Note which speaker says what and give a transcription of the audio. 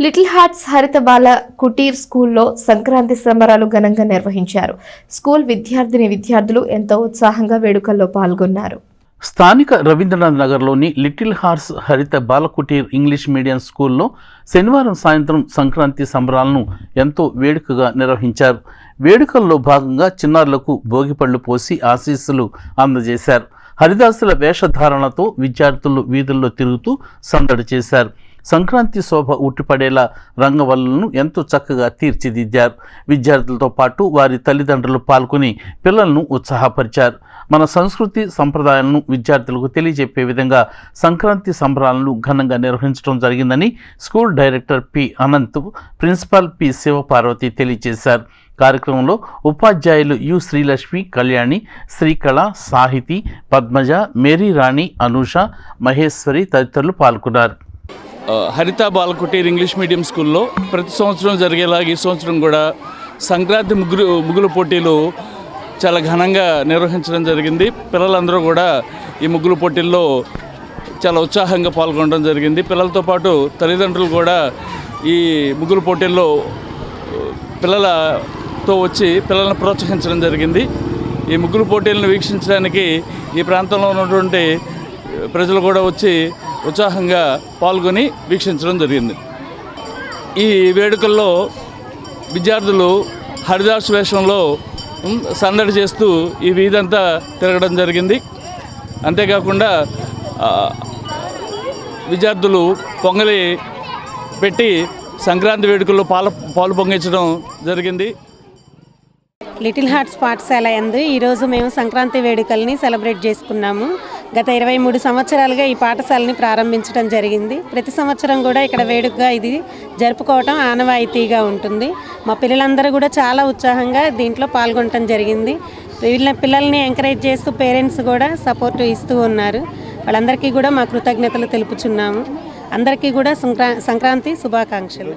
Speaker 1: Little hearts హరిత బాల కుటీర్ స్కూల్లో సంక్రాంతి సంబరాలు ఘనంగా నిర్వహించారు. స్కూల్ విద్యార్థులు ఎంతో ఉత్సాహంగా వేడుకల్లో పాల్గొన్నారు.
Speaker 2: స్థానిక రవీంద్రనాథ్ నగర్లోని లిటిల్ హార్ట్స్ హరిత బాలకుటీర్ ఇంగ్లీష్ మీడియం స్కూల్లో శనివారం సాయంత్రం సంక్రాంతి సంబరాలను ఎంతో వేడుకగా నిర్వహించారు. వేడుకల్లో భాగంగా చిన్నారులకు భోగిపళ్లు పోసి ఆశీస్సులు అందజేశారు. హరిదాసుల వేషధారణతో విద్యార్థులు వీధుల్లో తిరుగుతూ సందడి చేశారు. సంక్రాంతి శోభ ఉట్టిపడేలా రంగవల్లులను ఎంతో చక్కగా తీర్చిదిద్దారు. విద్యార్థులతో పాటు వారి తల్లిదండ్రులు పాల్గొని పిల్లలను ఉత్సాహపరిచారు. మన సంస్కృతి సంప్రదాయాలను విద్యార్థులకు తెలియజెప్పే విధంగా సంక్రాంతి సంబరాలను ఘనంగా నిర్వహించడం జరిగిందని school director P Anant, principal P Shivaparvati తెలియజేశారు. కార్యక్రమంలో ఉపాధ్యాయులు యు శ్రీలక్ష్మి, కళ్యాణి, శ్రీకళ, సాహితి, పద్మజ, మేరీ రాణి, అనూష, మహేశ్వరి తదితరులు పాల్గొన్నారు.
Speaker 3: హరిత బాలకుటీర్ ఇంగ్లీష్ మీడియం స్కూల్లో ప్రతి సంవత్సరం జరిగేలాగా ఈ సంవత్సరం కూడా సంక్రాంతి ముగ్గుల పోటీలు చాలా ఘనంగా నిర్వహించడం జరిగింది. పిల్లలందరూ కూడా ఈ ముగ్గుల పోటీల్లో చాలా ఉత్సాహంగా పాల్గొనడం జరిగింది. పిల్లలతో పాటు తల్లిదండ్రులు కూడా ఈ ముగ్గుల పోటీల్లో పిల్లలతో వచ్చి పిల్లలను ప్రోత్సహించడం జరిగింది. ఈ ముగ్గుల పోటీలను వీక్షించడానికి ఈ ప్రాంతంలో ఉన్నటువంటి ప్రజలు కూడా వచ్చి ఉత్సాహంగా పాల్గొని వీక్షించడం జరిగింది. ఈ వేడుకల్లో విద్యార్థులు హరిదాస్ వేషంలో సందడి చేస్తూ ఈ వీధంతా తిరగడం జరిగింది. అంతేకాకుండా విద్యార్థులు పొంగలి పెట్టి సంక్రాంతి వేడుకల్లో పాలు పొంగించడం జరిగింది.
Speaker 4: లిటిల్ హార్ట్స్ పాఠశాల యందు ఈరోజు మేము సంక్రాంతి వేడుకల్ని సెలబ్రేట్ చేసుకున్నాము. గత 23 సంవత్సరాలుగా ఈ పాఠశాలని ప్రారంభించడం జరిగింది. ప్రతి సంవత్సరం కూడా ఇక్కడ వేడుకగా ఇది జరుపుకోవటం ఆనవాయితీగా ఉంటుంది. మా పిల్లలందరూ కూడా చాలా ఉత్సాహంగా దీంట్లో పాల్గొనటం జరిగింది. పిల్లల్ని ఎంకరేజ్ చేస్తూ పేరెంట్స్ కూడా సపోర్ట్ ఇస్తూ ఉన్నారు. వాళ్ళందరికీ కూడా మా కృతజ్ఞతలు తెలుపుచున్నాము. అందరికీ కూడా సంక్రాంతి శుభాకాంక్షలు.